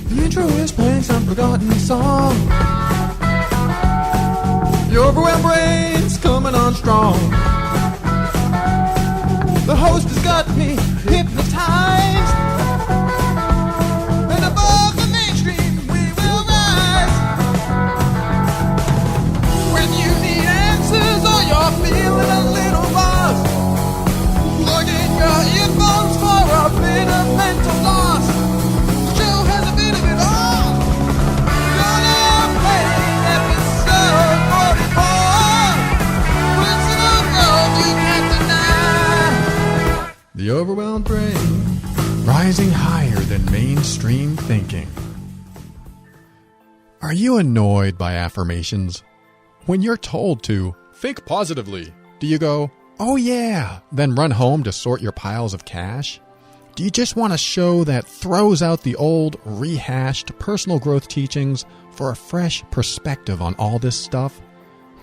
The intro is playing some forgotten song. The overwhelmed brain's coming on strong. The host has got me hypnotized. And above the mainstream we will rise. When you need answers or you're feeling a little lost, plug in your earphones for a bit of mental loss. The show has a bit of it all. Gonna play episode 44. Principal growth you can't deny. The overwhelmed brain, rising higher than mainstream thinking. Are you annoyed by affirmations? When you're told to think positively, do you go, "Oh yeah," then run home to sort your piles of cash? Do you just want a show that throws out the old, rehashed personal growth teachings for a fresh perspective on all this stuff?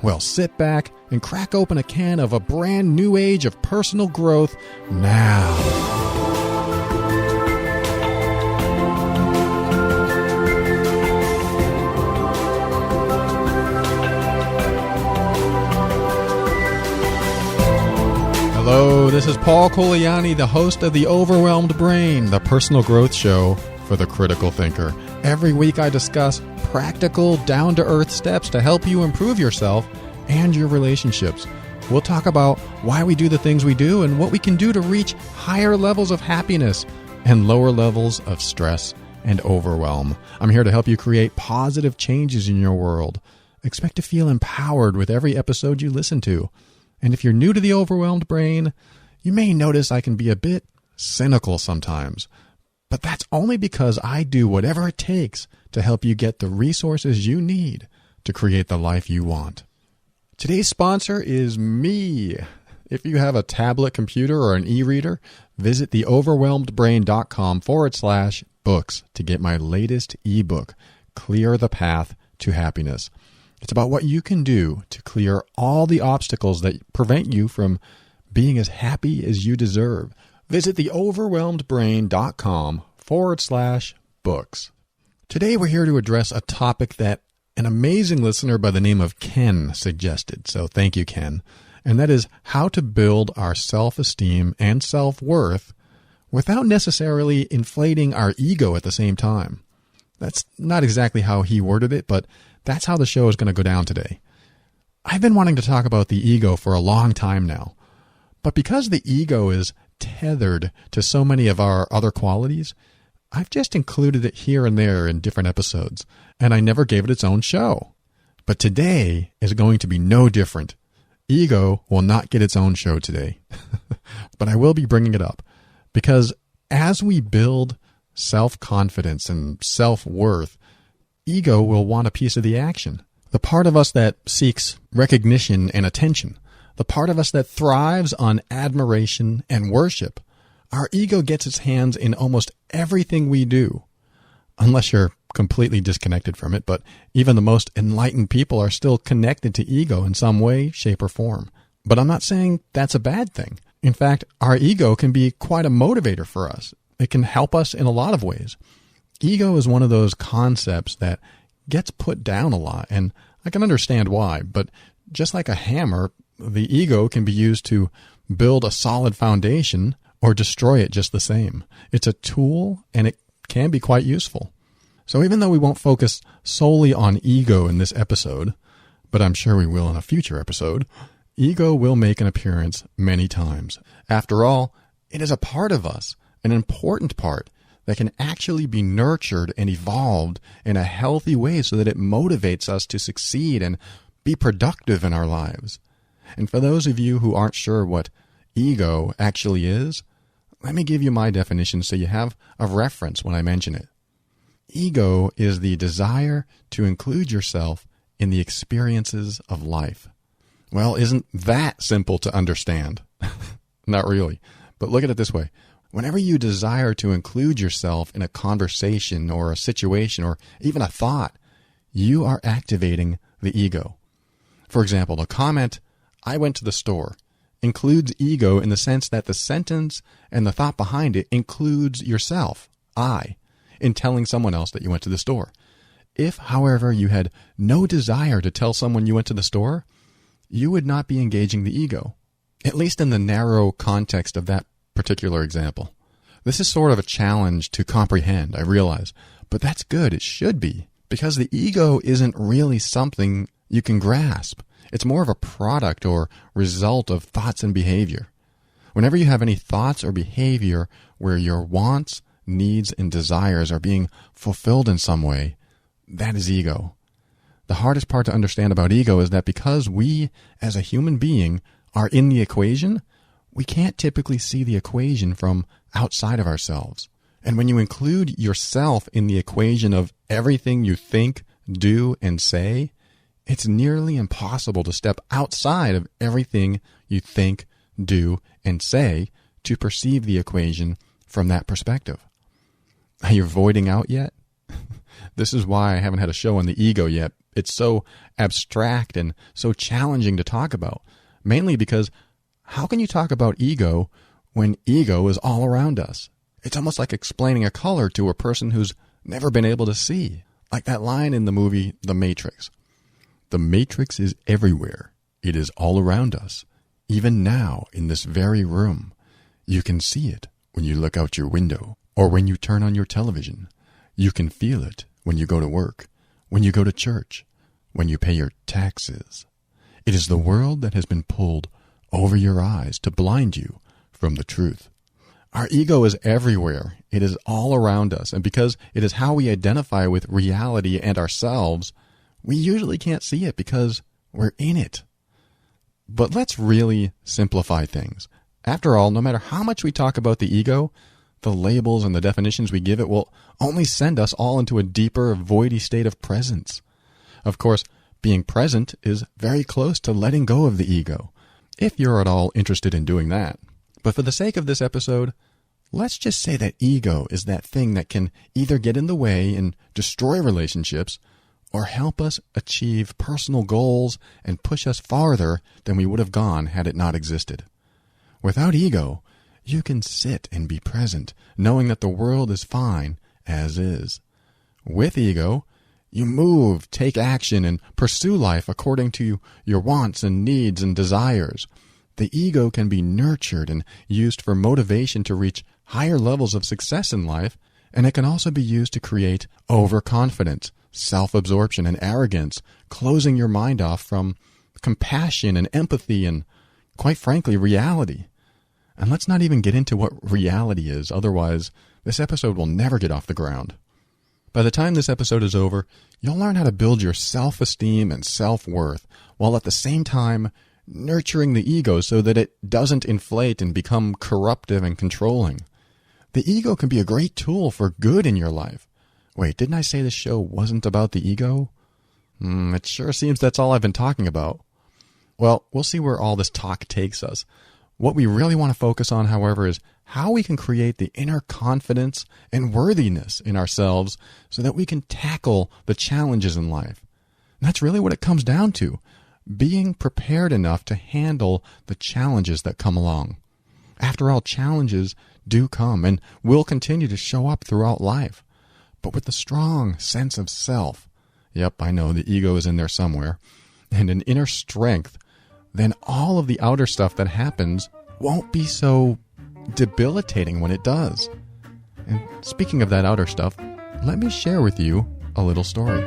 Well, sit back and crack open a can of a brand new age of personal growth now. Hello, this is Paul Coliani, the host of The Overwhelmed Brain, the personal growth show for the critical thinker. Every week I discuss practical, down-to-earth steps to help you improve yourself and your relationships. We'll talk about why we do the things we do and what we can do to reach higher levels of happiness and lower levels of stress and overwhelm. I'm here to help you create positive changes in your world. Expect to feel empowered with every episode you listen to. And if you're new to the overwhelmed brain, you may notice I can be a bit cynical sometimes. But that's only because I do whatever it takes to help you get the resources you need to create the life you want. Today's sponsor is me. If you have a tablet computer or an e-reader, visit theoverwhelmedbrain.com/books to get my latest ebook, Clear the Path to Happiness. It's about what you can do to clear all the obstacles that prevent you from being as happy as you deserve. Visit theoverwhelmedbrain.com/books. Today we're here to address a topic that an amazing listener by the name of Ken suggested. So thank you, Ken. And that is how to build our self-esteem and self-worth without necessarily inflating our ego at the same time. That's not exactly how he worded it, but that's how the show is going to go down today. I've been wanting to talk about the ego for a long time now, but because the ego is tethered to so many of our other qualities, I've just included it here and there in different episodes, and I never gave it its own show. But today is going to be no different. Ego will not get its own show today, but I will be bringing it up, because as we build self-confidence and self-worth, ego will want a piece of the action. The part of us that seeks recognition and attention, the part of us that thrives on admiration and worship, our ego gets its hands in almost everything we do, unless you're completely disconnected from it. But even the most enlightened people are still connected to ego in some way, shape, or form. But I'm not saying that's a bad thing. In fact, our ego can be quite a motivator for us. It can help us in a lot of ways. Ego is one of those concepts that gets put down a lot, and I can understand why. But just like a hammer, the ego can be used to build a solid foundation or destroy it just the same. It's a tool, and it can be quite useful. So even though we won't focus solely on ego in this episode, but I'm sure we will in a future episode, ego will make an appearance many times. After all, it is a part of us, an important part that can actually be nurtured and evolved in a healthy way so that it motivates us to succeed and be productive in our lives. And for those of you who aren't sure what ego actually is, let me give you my definition so you have a reference when I mention it. Ego is the desire to include yourself in the experiences of life. Well, isn't that simple to understand? Not really. But look at it this way. Whenever you desire to include yourself in a conversation or a situation or even a thought, you are activating the ego. For example, the comment, "I went to the store," includes ego in the sense that the sentence and the thought behind it includes yourself, I. in telling someone else that you went to the store. If, however, you had no desire to tell someone you went to the store, you would not be engaging the ego, at least in the narrow context of that particular example. This is sort of a challenge to comprehend, I realize, but that's good. It should be, because the ego isn't really something you can grasp. It's more of a product or result of thoughts and behavior. Whenever you have any thoughts or behavior where your wants, needs, and desires are being fulfilled in some way, that is ego. The hardest part to understand about ego is that because we, as a human being, are in the equation, we can't typically see the equation from outside of ourselves. And when you include yourself in the equation of everything you think, do, and say, it's nearly impossible to step outside of everything you think, do, and say to perceive the equation from that perspective. Are you voiding out yet? This is why I haven't had a show on the ego yet. It's so abstract and so challenging to talk about, mainly because how can you talk about ego when ego is all around us? It's almost like explaining a color to a person who's never been able to see. Like that line in the movie The Matrix. The Matrix is everywhere. It is all around us. Even now, in this very room. You can see it when you look out your window or when you turn on your television. You can feel it when you go to work, when you go to church, when you pay your taxes. It is the world that has been pulled over your eyes to blind you from the truth. Our ego is everywhere. It is all around us. And because it is how we identify with reality and ourselves, we usually can't see it because we're in it. But let's really simplify things. After all, no matter how much we talk about the ego, the labels and the definitions we give it will only send us all into a deeper, voidy state of presence. Of course, being present is very close to letting go of the ego, if you're at all interested in doing that. But for the sake of this episode, let's just say that ego is that thing that can either get in the way and destroy relationships or help us achieve personal goals and push us farther than we would have gone had it not existed. Without ego, you can sit and be present, knowing that the world is fine as is. With ego, you move, take action, and pursue life according to your wants and needs and desires. The ego can be nurtured and used for motivation to reach higher levels of success in life, and it can also be used to create overconfidence, self-absorption, and arrogance, closing your mind off from compassion and empathy and, quite frankly, reality. And let's not even get into what reality is, otherwise this episode will never get off the ground. By the time this episode is over, you'll learn how to build your self-esteem and self-worth, while at the same time nurturing the ego so that it doesn't inflate and become corruptive and controlling. The ego can be a great tool for good in your life. Wait, didn't I say this show wasn't about the ego? It sure seems that's all I've been talking about. Well, we'll see where all this talk takes us. What we really want to focus on, however, is how we can create the inner confidence and worthiness in ourselves so that we can tackle the challenges in life. And that's really what it comes down to, being prepared enough to handle the challenges that come along. After all, challenges do come and will continue to show up throughout life. But with a strong sense of self, yep, I know the ego is in there somewhere, and an inner strength, then all of the outer stuff that happens won't be so debilitating when it does. And speaking of that outer stuff, let me share with you a little story.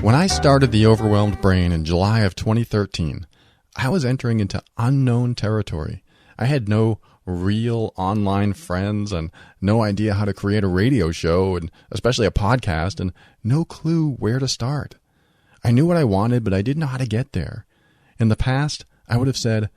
When I started The Overwhelmed Brain in July of 2013, I was entering into unknown territory. I had no real online friends and no idea how to create a radio show and especially a podcast and no clue where to start. I knew what I wanted, but I didn't know how to get there. In the past, I would have said,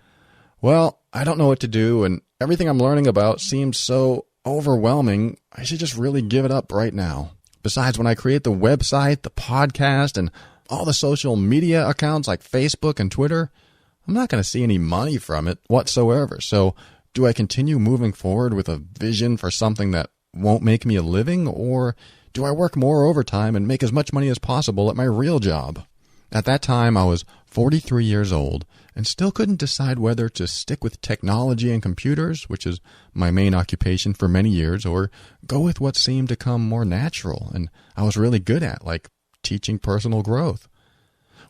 well, I don't know what to do and everything I'm learning about seems so overwhelming, I should just really give it up right now. Besides, when I create the website, the podcast, and all the social media accounts like Facebook and Twitter, I'm not going to see any money from it whatsoever. So do I continue moving forward with a vision for something that won't make me a living, or do I work more overtime and make as much money as possible at my real job? At that time, I was 43 years old, and still couldn't decide whether to stick with technology and computers, which is my main occupation for many years, or go with what seemed to come more natural and I was really good at, like teaching personal growth.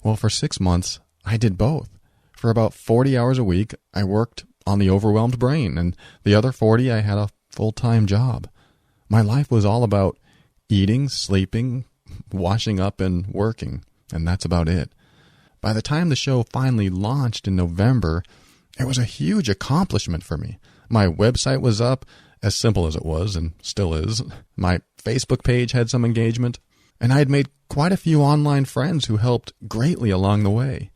Well, for 6 months, I did both. For about 40 hours a week, I worked on the overwhelmed brain, and the other 40, I had a full-time job. My life was all about eating, sleeping, washing up, and working, and that's about it. By the time the show finally launched in November, it was a huge accomplishment for me. My website was up, as simple as it was, and still is. My Facebook page had some engagement, and I had made quite a few online friends who helped greatly along the way.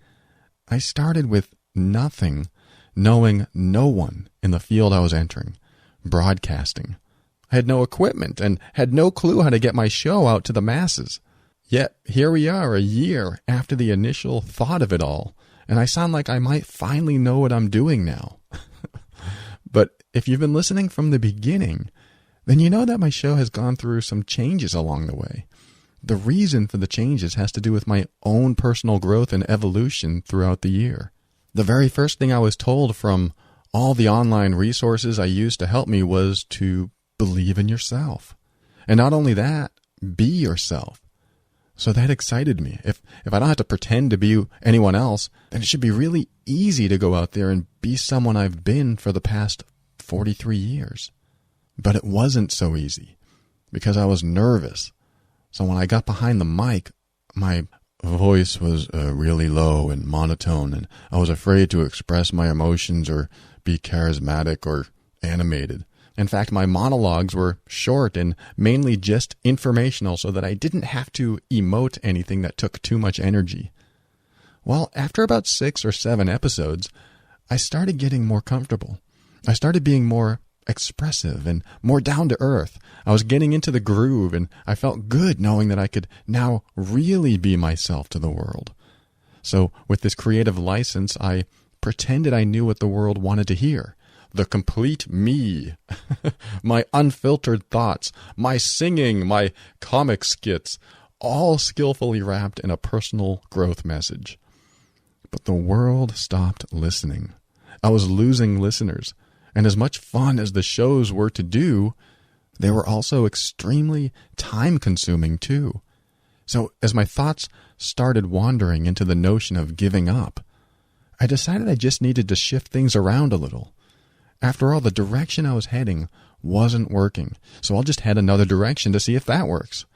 I started with nothing, knowing no one in the field I was entering, broadcasting. I had no equipment and had no clue how to get my show out to the masses. Yet here we are a year after the initial thought of it all, and I sound like I might finally know what I'm doing now. But if you've been listening from the beginning, then you know that my show has gone through some changes along the way. The reason for the changes has to do with my own personal growth and evolution throughout the year. The very first thing I was told from all the online resources I used to help me was to believe in yourself. And not only that, be yourself. So that excited me. If I don't have to pretend to be anyone else, then it should be really easy to go out there and be someone I've been for the past 43 years. But it wasn't so easy because I was nervous. So when I got behind the mic, my voice was really low and monotone, and I was afraid to express my emotions or be charismatic or animated. In fact, my monologues were short and mainly just informational so that I didn't have to emote anything that took too much energy. Well, after about 6 or 7 episodes, I started getting more comfortable. I started being more expressive and more down to earth. I was getting into the groove, and I felt good knowing that I could now really be myself to the world. So with this creative license, I pretended I knew what the world wanted to hear. The complete me, my unfiltered thoughts, my singing, my comic skits, all skillfully wrapped in a personal growth message. But the world stopped listening. I was losing listeners, and as much fun as the shows were to do, they were also extremely time-consuming too. So as my thoughts started wandering into the notion of giving up, I decided I just needed to shift things around a little. After all, the direction I was heading wasn't working, so I'll just head another direction to see if that works.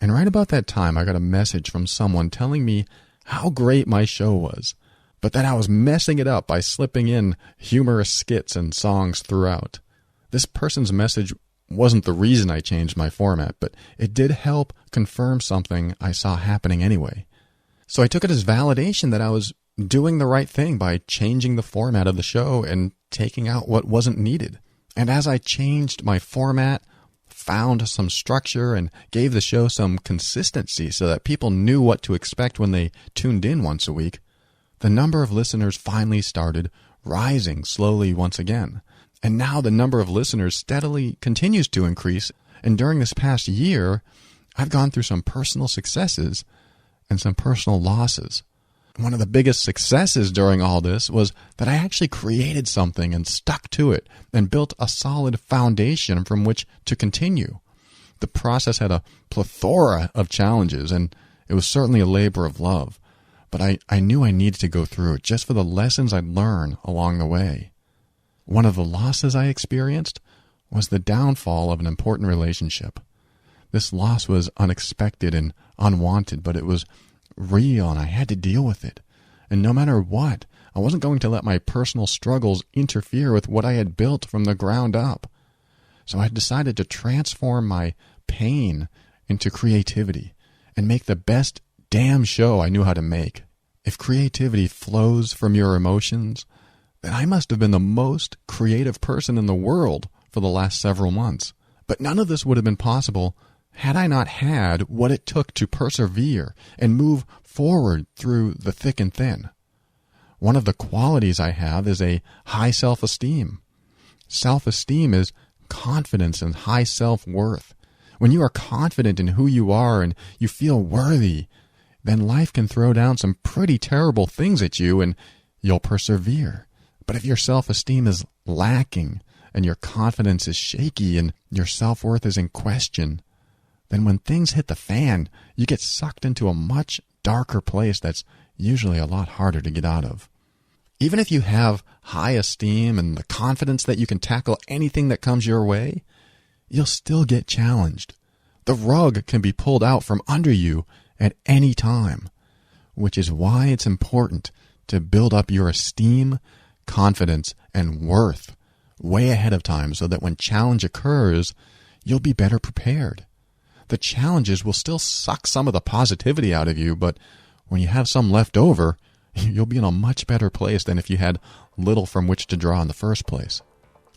And right about that time, I got a message from someone telling me how great my show was, but that I was messing it up by slipping in humorous skits and songs throughout. This person's message wasn't the reason I changed my format, but it did help confirm something I saw happening anyway. So I took it as validation that I was doing the right thing by changing the format of the show and taking out what wasn't needed. And as I changed my format, found some structure, and gave the show some consistency so that people knew what to expect when they tuned in once a week, the number of listeners finally started rising slowly once again. And now the number of listeners steadily continues to increase. And during this past year, I've gone through some personal successes and some personal losses. One of the biggest successes during all this was that I actually created something and stuck to it and built a solid foundation from which to continue. The process had a plethora of challenges, and it was certainly a labor of love. But I knew I needed to go through it just for the lessons I'd learn along the way. One of the losses I experienced was the downfall of an important relationship. This loss was unexpected and unwanted, but it was real, and I had to deal with it. And no matter what, I wasn't going to let my personal struggles interfere with what I had built from the ground up. So I decided to transform my pain into creativity and make the best damn show I knew how to make. If creativity flows from your emotions, then I must have been the most creative person in the world for the last several months. But none of this would have been possible had I not had what it took to persevere and move forward through the thick and thin. One of the qualities I have is a high self-esteem. Self-esteem is confidence and high self-worth. When you are confident in who you are and you feel worthy, then life can throw down some pretty terrible things at you and you'll persevere. But if your self-esteem is lacking and your confidence is shaky and your self-worth is in question, then when things hit the fan, you get sucked into a much darker place that's usually a lot harder to get out of. Even if you have high esteem and the confidence that you can tackle anything that comes your way, you'll still get challenged. The rug can be pulled out from under you at any time, which is why it's important to build up your esteem, confidence, and worth way ahead of time so that when challenge occurs, you'll be better prepared. The challenges will still suck some of the positivity out of you, but when you have some left over, you'll be in a much better place than if you had little from which to draw in the first place.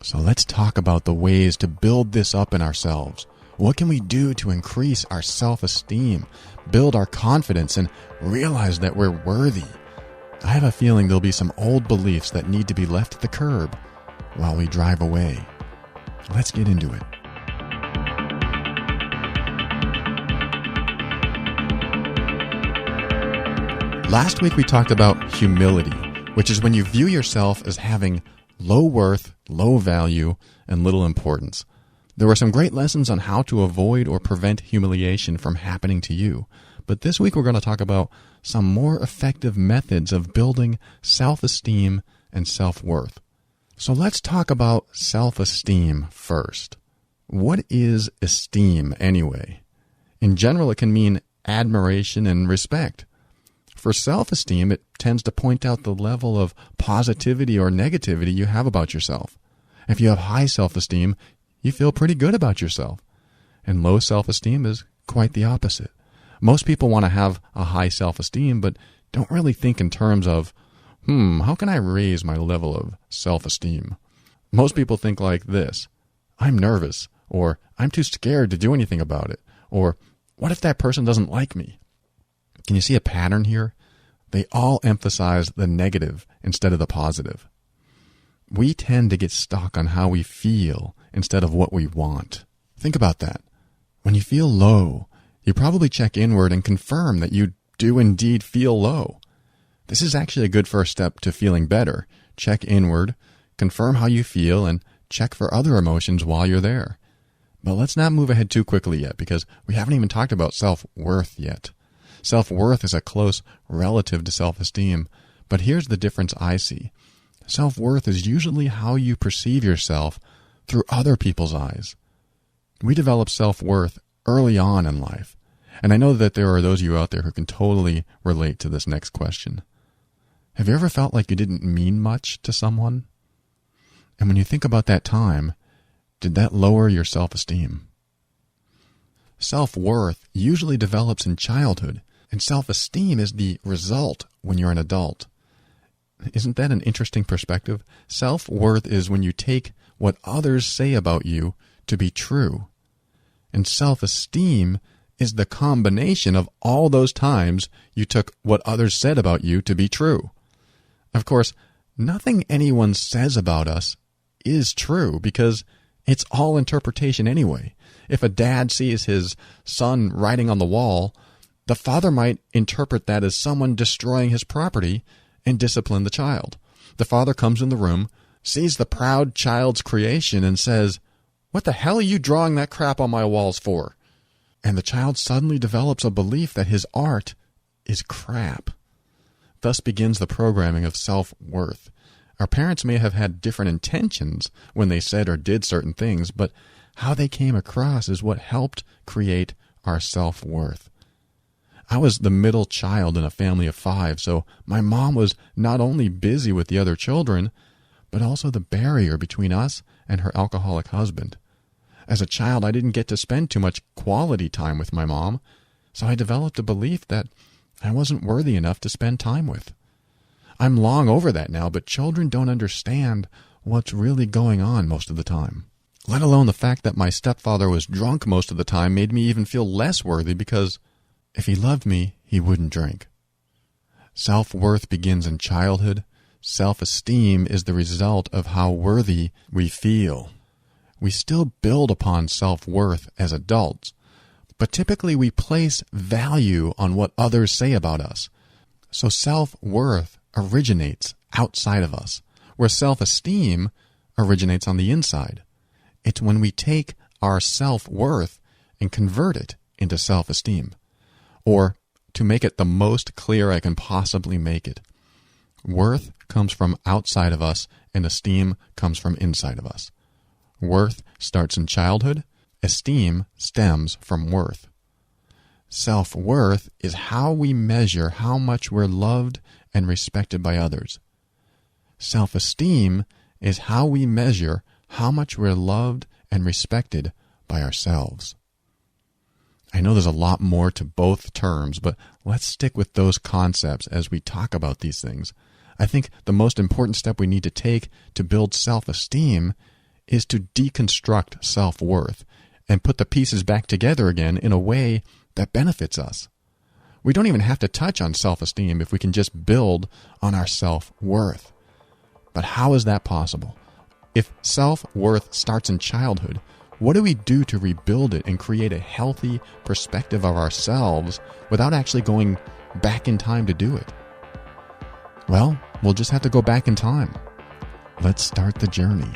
So let's talk about the ways to build this up in ourselves. What can we do to increase our self-esteem, build our confidence, and realize that we're worthy? I have a feeling there'll be some old beliefs that need to be left at the curb while we drive away. Let's get into it. Last week we talked about humility, which is when you view yourself as having low worth, low value, and little importance. There were some great lessons on how to avoid or prevent humiliation from happening to you. But this week we're going to talk about some more effective methods of building self-esteem and self-worth. So let's talk about self-esteem first. What is esteem anyway? In general, it can mean admiration and respect. For self-esteem, it tends to point out the level of positivity or negativity you have about yourself. If you have high self-esteem, you feel pretty good about yourself. And low self-esteem is quite the opposite. Most people want to have a high self-esteem, but don't really think in terms of, how can I raise my level of self-esteem? Most people think like this: I'm nervous, or I'm too scared to do anything about it, or what if that person doesn't like me? Can you see a pattern here? They all emphasize the negative instead of the positive. We tend to get stuck on how we feel instead of what we want. Think about that. When you feel low, you probably check inward and confirm that you do indeed feel low. This is actually a good first step to feeling better. Check inward, confirm how you feel, and check for other emotions while you're there. But let's not move ahead too quickly yet, because we haven't even talked about self-worth yet. Self-worth is a close relative to self-esteem, but here's the difference I see. Self-worth is usually how you perceive yourself through other people's eyes. We develop self-worth early on in life, and I know that there are those of you out there who can totally relate to this next question. Have you ever felt like you didn't mean much to someone? And when you think about that time, did that lower your self-esteem? Self-worth usually develops in childhood, and self-esteem is the result when you're an adult. Isn't that an interesting perspective? Self-worth is when you take what others say about you to be true. And self-esteem is the combination of all those times you took what others said about you to be true. Of course, nothing anyone says about us is true because it's all interpretation anyway. If a dad sees his son writing on the wall, the father might interpret that as someone destroying his property and discipline the child. The father comes in the room, sees the proud child's creation, and says, "What the hell are you drawing that crap on my walls for?" And the child suddenly develops a belief that his art is crap. Thus begins the programming of self-worth. Our parents may have had different intentions when they said or did certain things, but how they came across is what helped create our self-worth. I was the middle child in a family of 5, so my mom was not only busy with the other children, but also the barrier between us and her alcoholic husband. As a child, I didn't get to spend too much quality time with my mom, so I developed a belief that I wasn't worthy enough to spend time with. I'm long over that now, but children don't understand what's really going on most of the time. Let alone the fact that my stepfather was drunk most of the time made me even feel less worthy because if he loved me, he wouldn't drink. Self-worth begins in childhood. Self-esteem is the result of how worthy we feel. We still build upon self-worth as adults, but typically we place value on what others say about us. So self-worth originates outside of us, where self-esteem originates on the inside. It's when we take our self-worth and convert it into self-esteem. Or, to make it the most clear I can possibly make it, worth comes from outside of us and esteem comes from inside of us. Worth starts in childhood. Esteem stems from worth. Self-worth is how we measure how much we're loved and respected by others. Self-esteem is how we measure how much we're loved and respected by ourselves. I know there's a lot more to both terms, but let's stick with those concepts as we talk about these things. I think the most important step we need to take to build self-esteem is to deconstruct self-worth and put the pieces back together again in a way that benefits us. We don't even have to touch on self-esteem if we can just build on our self-worth. But how is that possible? If self-worth starts in childhood, what do we do to rebuild it and create a healthy perspective of ourselves without actually going back in time to do it? Well, we'll just have to go back in time. Let's start the journey.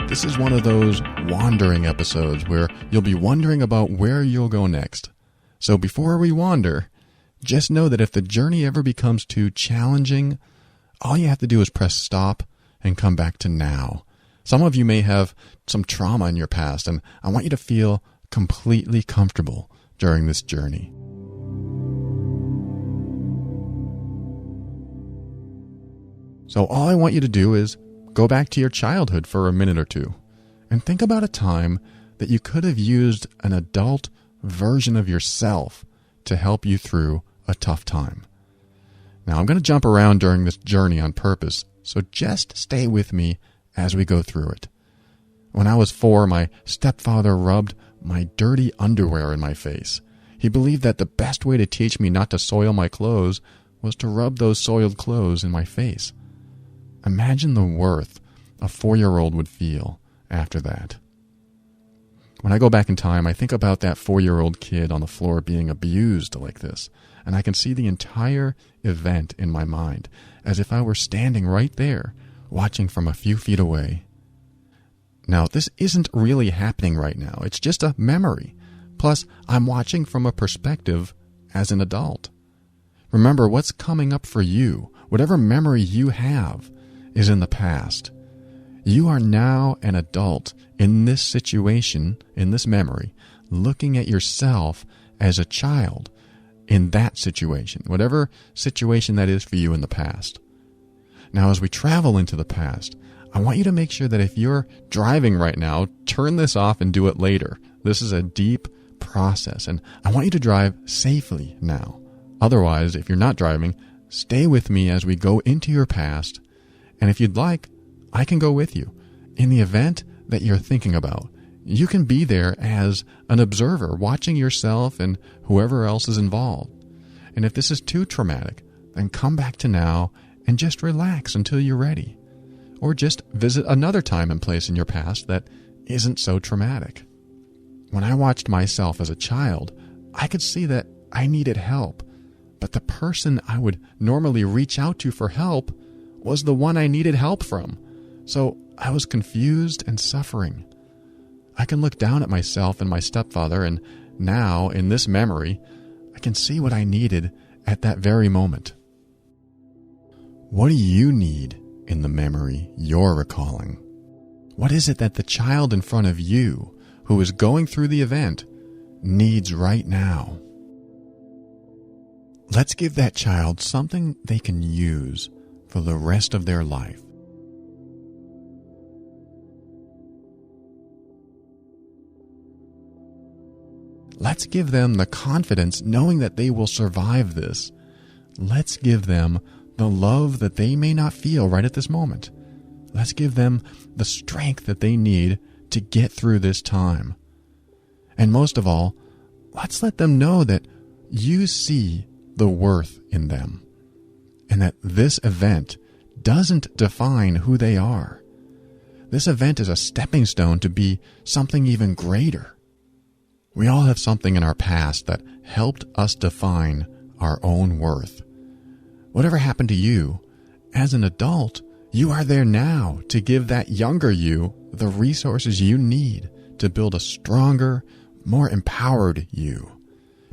This is one of those wandering episodes where you'll be wondering about where you'll go next. So before we wander, just know that if the journey ever becomes too challenging, all you have to do is press stop and come back to now. Some of you may have some trauma in your past, and I want you to feel completely comfortable during this journey. So all I want you to do is go back to your childhood for a minute or two and think about a time that you could have used an adult version of yourself to help you through a tough time. Now, I'm going to jump around during this journey on purpose, so just stay with me as we go through it. When I was 4, my stepfather rubbed my dirty underwear in my face. He believed that the best way to teach me not to soil my clothes was to rub those soiled clothes in my face. Imagine the worth a 4-year-old would feel after that. When I go back in time, I think about that 4-year-old kid on the floor being abused like this, and I can see the entire event in my mind, as if I were standing right there, watching from a few feet away. Now, this isn't really happening right now. It's just a memory. Plus, I'm watching from a perspective as an adult. Remember, what's coming up for you, whatever memory you have, is in the past. You are now an adult in this situation, in this memory, looking at yourself as a child in that situation, whatever situation that is for you in the past. Now, as we travel into the past, I want you to make sure that if you're driving right now, turn this off and do it later. This is a deep process, and I want you to drive safely now. Otherwise, if you're not driving, stay with me as we go into your past, and if you'd like, I can go with you. In the event that you're thinking about, you can be there as an observer, watching yourself and whoever else is involved. And if this is too traumatic, then come back to now and just relax until you're ready. Or just visit another time and place in your past that isn't so traumatic. When I watched myself as a child, I could see that I needed help, but the person I would normally reach out to for help was the one I needed help from. So I was confused and suffering. I can look down at myself and my stepfather, and now, in this memory, I can see what I needed at that very moment. What do you need in the memory you're recalling? What is it that the child in front of you, who is going through the event, needs right now? Let's give that child something they can use for the rest of their life. Let's give them the confidence knowing that they will survive this. Let's give them the love that they may not feel right at this moment. Let's give them the strength that they need to get through this time. And most of all, let's let them know that you see the worth in them, and that this event doesn't define who they are. This event is a stepping stone to be something even greater. We all have something in our past that helped us define our own worth. Whatever happened to you, as an adult, you are there now to give that younger you the resources you need to build a stronger, more empowered you.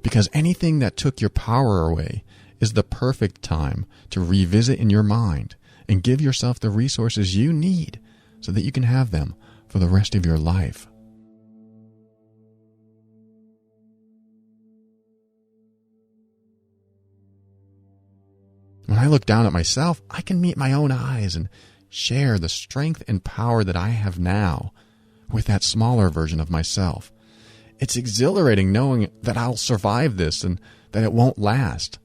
Because anything that took your power away is the perfect time to revisit in your mind and give yourself the resources you need so that you can have them for the rest of your life. When I look down at myself, I can meet my own eyes and share the strength and power that I have now with that smaller version of myself. It's exhilarating knowing that I'll survive this and that it won't last.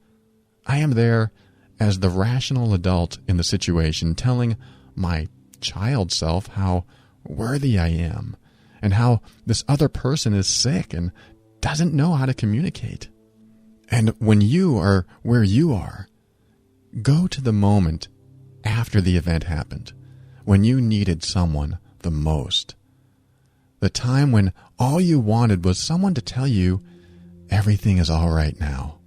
I am there as the rational adult in the situation, telling my child self how worthy I am and how this other person is sick and doesn't know how to communicate. And when you are where you are, go to the moment after the event happened, when you needed someone the most. The time when all you wanted was someone to tell you everything is all right now,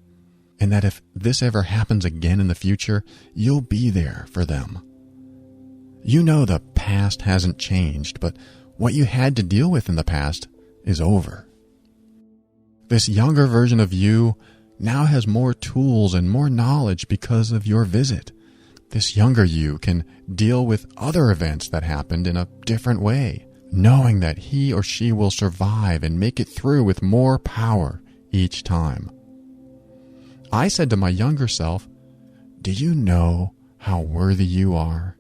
and that if this ever happens again in the future, you'll be there for them. You know the past hasn't changed, but what you had to deal with in the past is over. This younger version of you now has more tools and more knowledge because of your visit. This younger you can deal with other events that happened in a different way, knowing that he or she will survive and make it through with more power each time. I said to my younger self, "Do you know how worthy you are?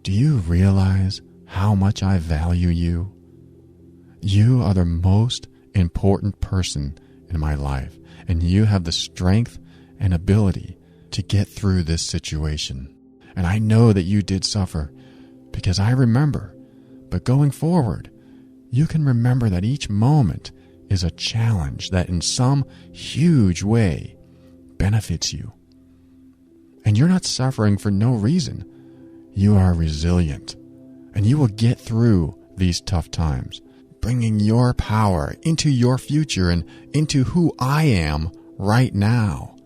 Do you realize how much I value you? You are the most important person in my life, and you have the strength and ability to get through this situation. And I know that you did suffer because I remember. But going forward, you can remember that each moment is a challenge that in some huge way benefits you. And you're not suffering for no reason. You are resilient, and you will get through these tough times, bringing your power into your future and into who I am right now.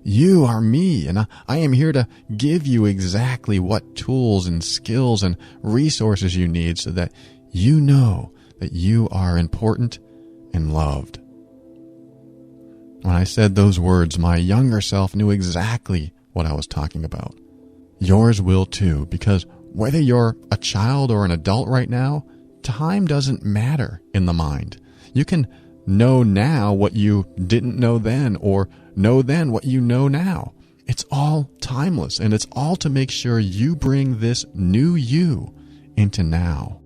You are me, and I am here to give you exactly what tools and skills and resources you need so that you know that you are important and loved." When I said those words, my younger self knew exactly what I was talking about. Yours will too, because whether you're a child or an adult right now, time doesn't matter in the mind. You can know now what you didn't know then, or know then what you know now. It's all timeless, and it's all to make sure you bring this new you into now.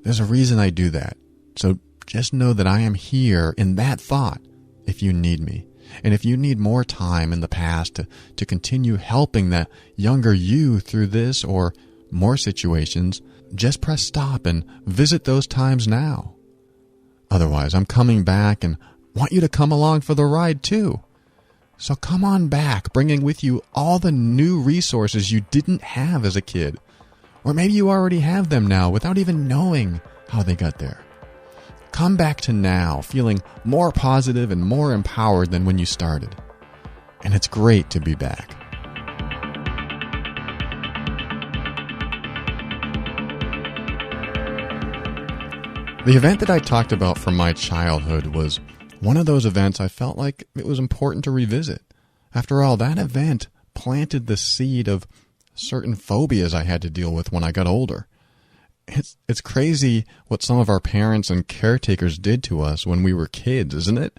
There's a reason I do that, so just know that I am here in that thought if you need me. And if you need more time in the past to continue helping that younger you through this or more situations, just press stop and visit those times now. Otherwise, I'm coming back and want you to come along for the ride too. So come on back, bringing with you all the new resources you didn't have as a kid. Or maybe you already have them now without even knowing how they got there. Come back to now feeling more positive and more empowered than when you started. And it's great to be back. The event that I talked about from my childhood was one of those events I felt like it was important to revisit. After all, that event planted the seed of certain phobias I had to deal with when I got older. It's crazy what some of our parents and caretakers did to us when we were kids, isn't it?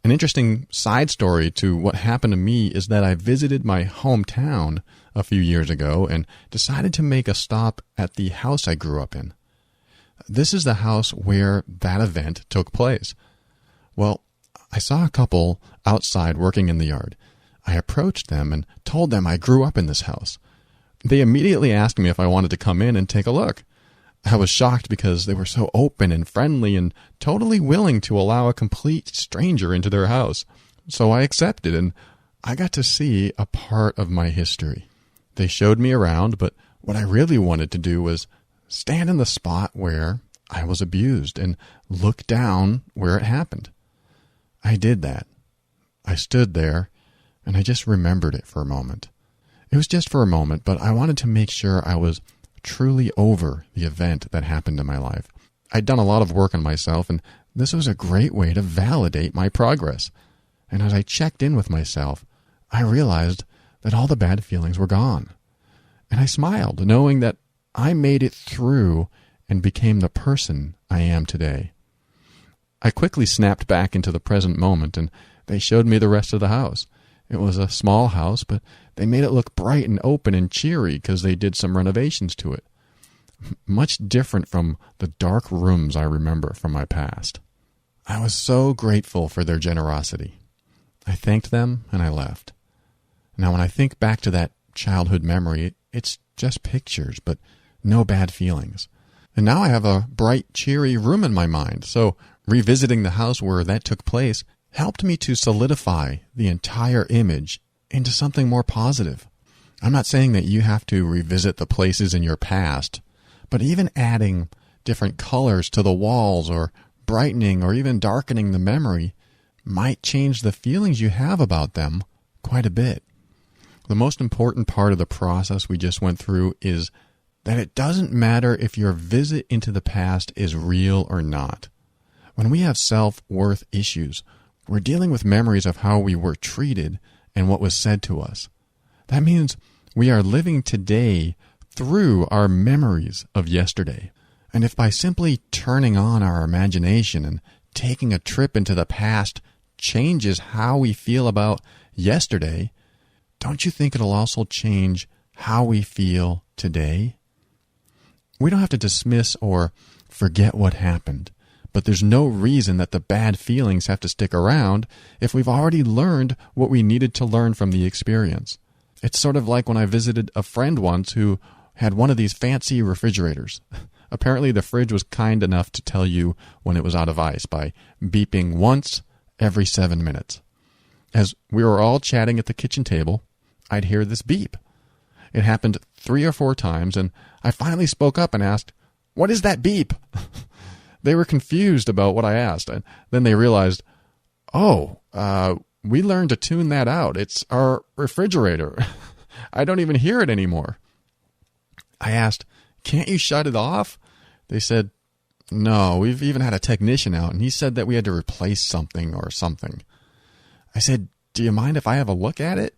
An interesting side story to what happened to me is that I visited my hometown a few years ago and decided to make a stop at the house I grew up in. This is the house where that event took place. Well, I saw a couple outside working in the yard. I approached them and told them I grew up in this house. They immediately asked me if I wanted to come in and take a look. I was shocked because they were so open and friendly and totally willing to allow a complete stranger into their house. So I accepted, and I got to see a part of my history. They showed me around, but what I really wanted to do was stand in the spot where I was abused and look down where it happened. I did that. I stood there, and I just remembered it for a moment. It was just for a moment, but I wanted to make sure I was truly over the event that happened in my life. I'd done a lot of work on myself, and this was a great way to validate my progress. And as I checked in with myself, I realized that all the bad feelings were gone. And I smiled, knowing that I made it through and became the person I am today. I quickly snapped back into the present moment, and they showed me the rest of the house. It was a small house, but they made it look bright and open and cheery because they did some renovations to it. Much different from the dark rooms I remember from my past. I was so grateful for their generosity. I thanked them and I left. Now, when I think back to that childhood memory, it's just pictures, but no bad feelings. And now I have a bright, cheery room in my mind, so revisiting the house where that took place helped me to solidify the entire image into something more positive. I'm not saying that you have to revisit the places in your past, but even adding different colors to the walls or brightening or even darkening the memory might change the feelings you have about them quite a bit. The most important part of the process we just went through is that it doesn't matter if your visit into the past is real or not. When we have self-worth issues, we're dealing with memories of how we were treated and what was said to us. That means we are living today through our memories of yesterday. And if by simply turning on our imagination and taking a trip into the past changes how we feel about yesterday, don't you think it'll also change how we feel today? We don't have to dismiss or forget what happened, but there's no reason that the bad feelings have to stick around if we've already learned what we needed to learn from the experience. It's sort of like when I visited a friend once who had one of these fancy refrigerators. Apparently the fridge was kind enough to tell you when it was out of ice by beeping once every 7 minutes. As we were all chatting at the kitchen table, I'd hear this beep. It happened 3 or 4 times, and I finally spoke up and asked, "What is that beep?" They were confused about what I asked, and then they realized, we learned to tune that out. It's our refrigerator. I don't even hear it anymore. I asked, "Can't you shut it off?" They said, "No, we've even had a technician out, and he said that we had to replace something or something." I said, "Do you mind if I have a look at it?"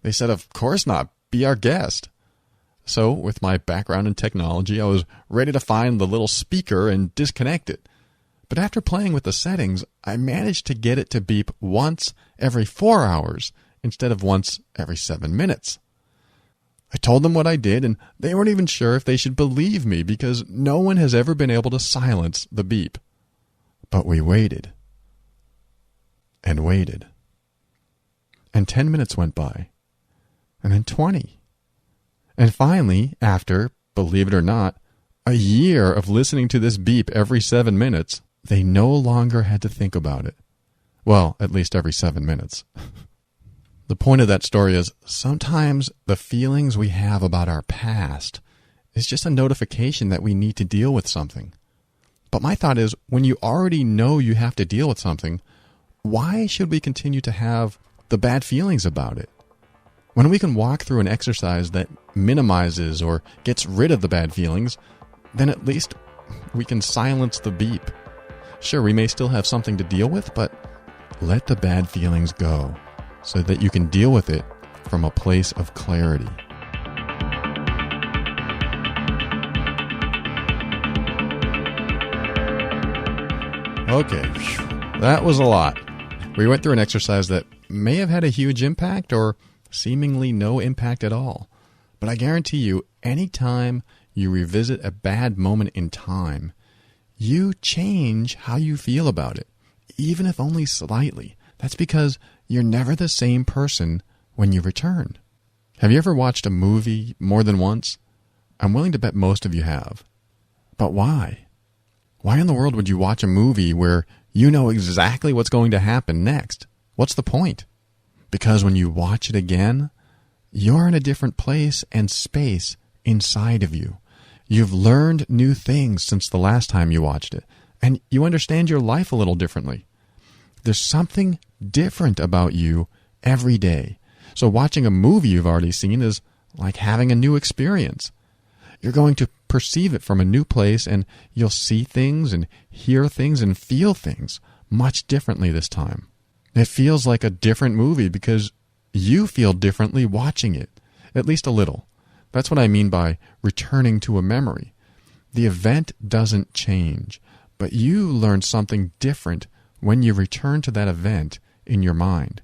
They said, "Of course not. Be our guest." So, with my background in technology, I was ready to find the little speaker and disconnect it. But after playing with the settings, I managed to get it to beep once every 4 hours instead of once every 7 minutes. I told them what I did, and they weren't even sure if they should believe me because no one has ever been able to silence the beep. But we waited. And waited. And 10 minutes went by. And then 20. And finally, after, believe it or not, a year of listening to this beep every 7 minutes, they no longer had to think about it. Well, at least every 7 minutes. The point of that story is sometimes the feelings we have about our past is just a notification that we need to deal with something. But my thought is, when you already know you have to deal with something, why should we continue to have the bad feelings about it? When we can walk through an exercise that minimizes or gets rid of the bad feelings, then at least we can silence the beep. Sure, we may still have something to deal with, but let the bad feelings go so that you can deal with it from a place of clarity. Okay, that was a lot. We went through an exercise that may have had a huge impact or seemingly no impact at all. But I guarantee you, anytime you revisit a bad moment in time, you change how you feel about it, even if only slightly. That's because you're never the same person when you return. Have you ever watched a movie more than once? I'm willing to bet most of you have. But why? Why in the world would you watch a movie where you know exactly what's going to happen next? What's the point? Because when you watch it again, you're in a different place and space inside of you. You've learned new things since the last time you watched it, and you understand your life a little differently. There's something different about you every day. So watching a movie you've already seen is like having a new experience. You're going to perceive it from a new place, and you'll see things and hear things and feel things much differently this time. It feels like a different movie because you feel differently watching it, at least a little. That's what I mean by returning to a memory. The event doesn't change, but you learn something different when you return to that event in your mind.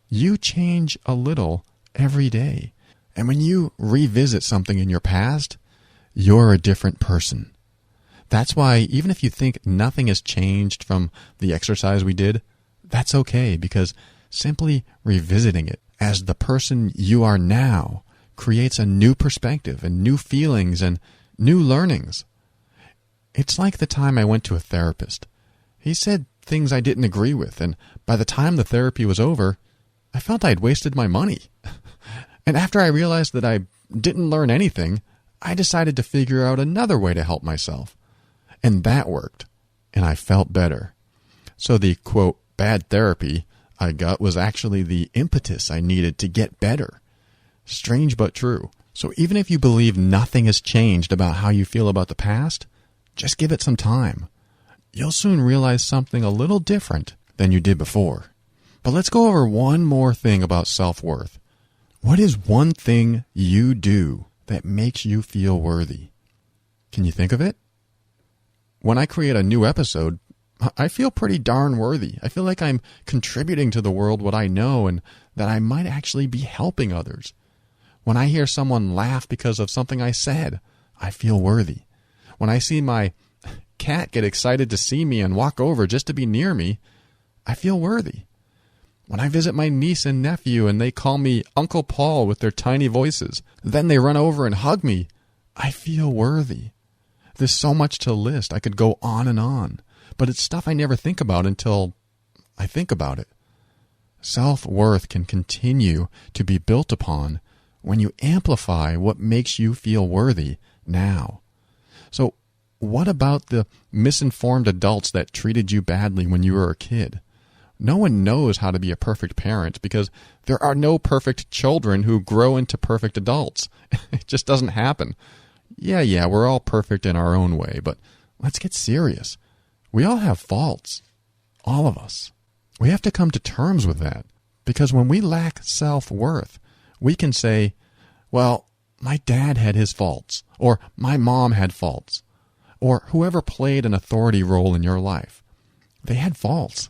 You change a little every day. And when you revisit something in your past, you're a different person. That's why even if you think nothing has changed from the exercise we did, that's okay, because simply revisiting it as the person you are now creates a new perspective and new feelings and new learnings. It's like the time I went to a therapist. He said things I didn't agree with, and by the time the therapy was over, I felt I'd wasted my money. And after I realized that I didn't learn anything, I decided to figure out another way to help myself. And that worked, and I felt better. So the, quote, bad therapy I got was actually the impetus I needed to get better. Strange but true. So even if you believe nothing has changed about how you feel about the past, just give it some time. You'll soon realize something a little different than you did before. But let's go over one more thing about self-worth. What is one thing you do that makes you feel worthy? Can you think of it? When I create a new episode, I feel pretty darn worthy. I feel like I'm contributing to the world what I know and that I might actually be helping others. When I hear someone laugh because of something I said, I feel worthy. When I see my cat get excited to see me and walk over just to be near me, I feel worthy. When I visit my niece and nephew and they call me Uncle Paul with their tiny voices, then they run over and hug me, I feel worthy. There's so much to list. I could go on, but it's stuff I never think about until I think about it. Self-worth can continue to be built upon when you amplify what makes you feel worthy now. So what about the misinformed adults that treated you badly when you were a kid? No one knows how to be a perfect parent because there are no perfect children who grow into perfect adults. It just doesn't happen. Yeah, we're all perfect in our own way, but let's get serious. We all have faults. All of us. We have to come to terms with that, because when we lack self-worth, we can say, well, my dad had his faults, or my mom had faults, or whoever played an authority role in your life. They had faults.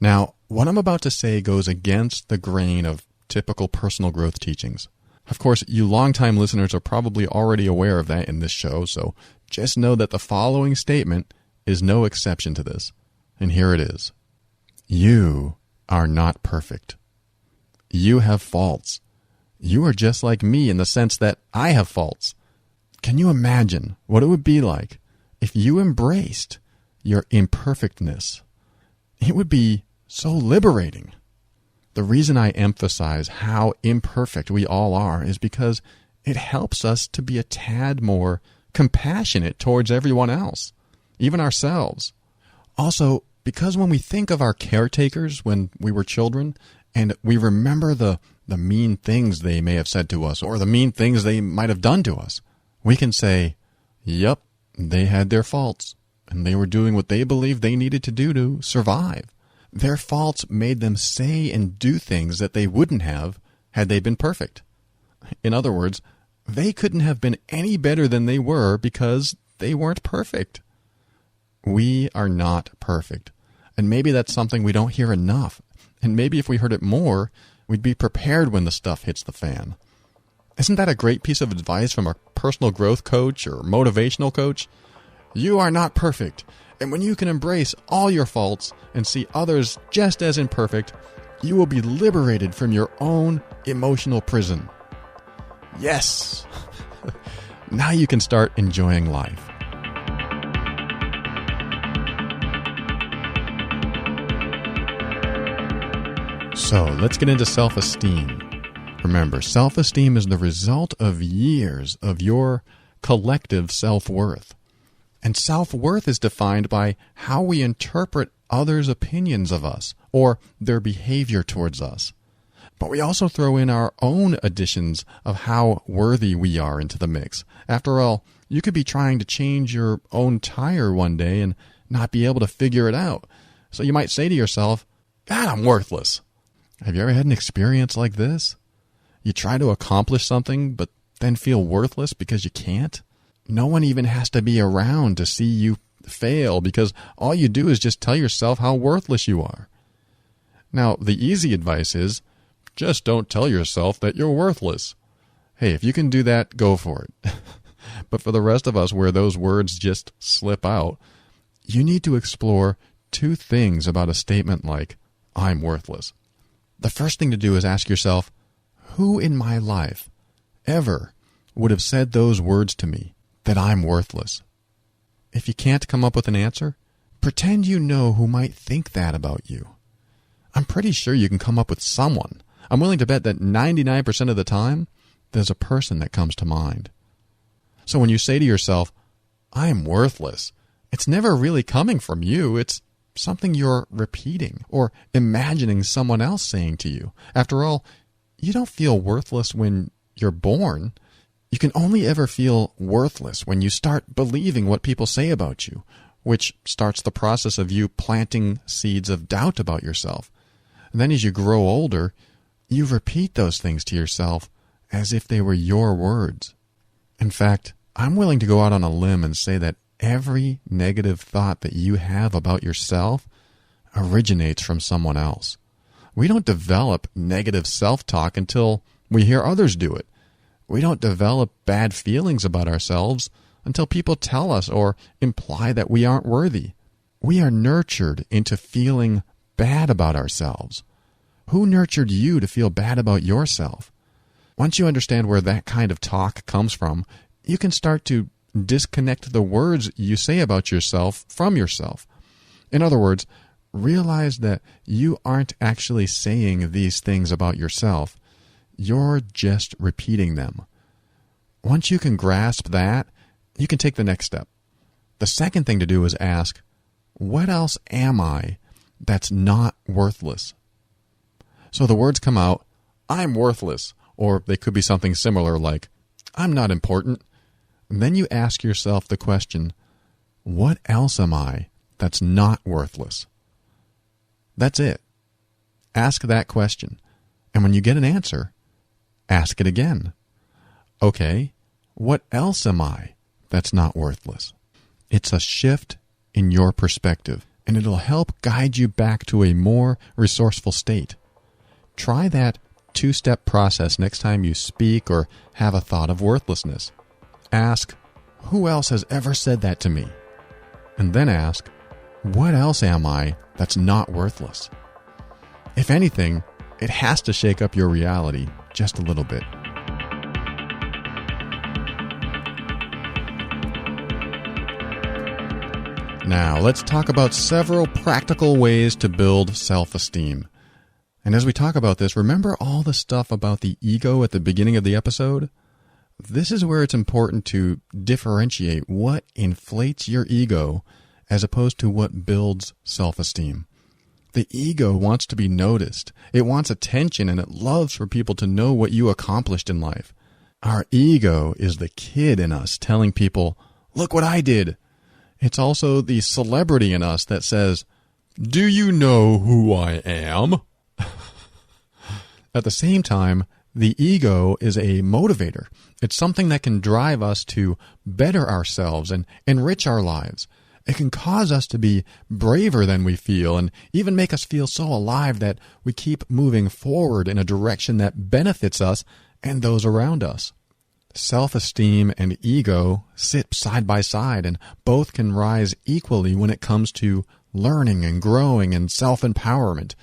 Now, what I'm about to say goes against the grain of typical personal growth teachings. Of course, you longtime listeners are probably already aware of that in this show, so just know that the following statement is no exception to this. And here it is. You are not perfect. You have faults. You are just like me in the sense that I have faults. Can you imagine what it would be like if you embraced your imperfectness? It would be so liberating. The reason I emphasize how imperfect we all are is because it helps us to be a tad more compassionate towards everyone else, even ourselves. Also, because when we think of our caretakers when we were children, and we remember the mean things they may have said to us or the mean things they might have done to us, we can say, yep, they had their faults, and they were doing what they believed they needed to do to survive. Their faults made them say and do things that they wouldn't have had they been perfect. In other words, they couldn't have been any better than they were because they weren't perfect. We are not perfect. And maybe that's something we don't hear enough. And maybe if we heard it more, we'd be prepared when the stuff hits the fan. Isn't that a great piece of advice from a personal growth coach or motivational coach? You are not perfect. And when you can embrace all your faults and see others just as imperfect, you will be liberated from your own emotional prison. Yes! Now you can start enjoying life. So let's get into self-esteem. Remember, self-esteem is the result of years of your collective self-worth. And self-worth is defined by how we interpret others' opinions of us or their behavior towards us. But we also throw in our own additions of how worthy we are into the mix. After all, you could be trying to change your own tire one day and not be able to figure it out. So you might say to yourself, God, I'm worthless. Have you ever had an experience like this? You try to accomplish something, but then feel worthless because you can't? No one even has to be around to see you fail because all you do is just tell yourself how worthless you are. Now, the easy advice is, just don't tell yourself that you're worthless. Hey, if you can do that, go for it. But for the rest of us where those words just slip out, you need to explore two things about a statement like, I'm worthless. The first thing to do is ask yourself, who in my life ever would have said those words to me, that I'm worthless? If you can't come up with an answer, pretend you know who might think that about you. I'm pretty sure you can come up with someone. I'm willing to bet that 99% of the time, there's a person that comes to mind. So when you say to yourself, I'm worthless, it's never really coming from you. It's something you're repeating or imagining someone else saying to you. After all, you don't feel worthless when you're born. You can only ever feel worthless when you start believing what people say about you, which starts the process of you planting seeds of doubt about yourself. And then as you grow older, you repeat those things to yourself as if they were your words. In fact, I'm willing to go out on a limb and say that every negative thought that you have about yourself originates from someone else. We don't develop negative self-talk until we hear others do it. We don't develop bad feelings about ourselves until people tell us or imply that we aren't worthy. We are nurtured into feeling bad about ourselves. Who nurtured you to feel bad about yourself? Once you understand where that kind of talk comes from, you can start to disconnect the words you say about yourself from yourself. In other words, realize that you aren't actually saying these things about yourself. You're just repeating them. Once you can grasp that, you can take the next step. The second thing to do is ask, what else am I that's not worthless? So the words come out, I'm worthless, or they could be something similar like, I'm not important. And then you ask yourself the question, what else am I that's not worthless? That's it. Ask that question. And when you get an answer, ask it again. Okay, what else am I that's not worthless? It's a shift in your perspective, and it'll help guide you back to a more resourceful state. Try that two-step process next time you speak or have a thought of worthlessness. Ask, who else has ever said that to me? And then ask, what else am I that's not worthless? If anything, it has to shake up your reality just a little bit. Now, let's talk about several practical ways to build self-esteem. And as we talk about this, remember all the stuff about the ego at the beginning of the episode? This is where it's important to differentiate what inflates your ego as opposed to what builds self-esteem. The ego wants to be noticed. It wants attention, and it loves for people to know what you accomplished in life. Our ego is the kid in us telling people, look what I did. It's also the celebrity in us that says, do you know who I am? At the same time, the ego is a motivator. It's something that can drive us to better ourselves and enrich our lives. It can cause us to be braver than we feel and even make us feel so alive that we keep moving forward in a direction that benefits us and those around us. Self-esteem and ego sit side by side, and both can rise equally when it comes to learning and growing and self-empowerment.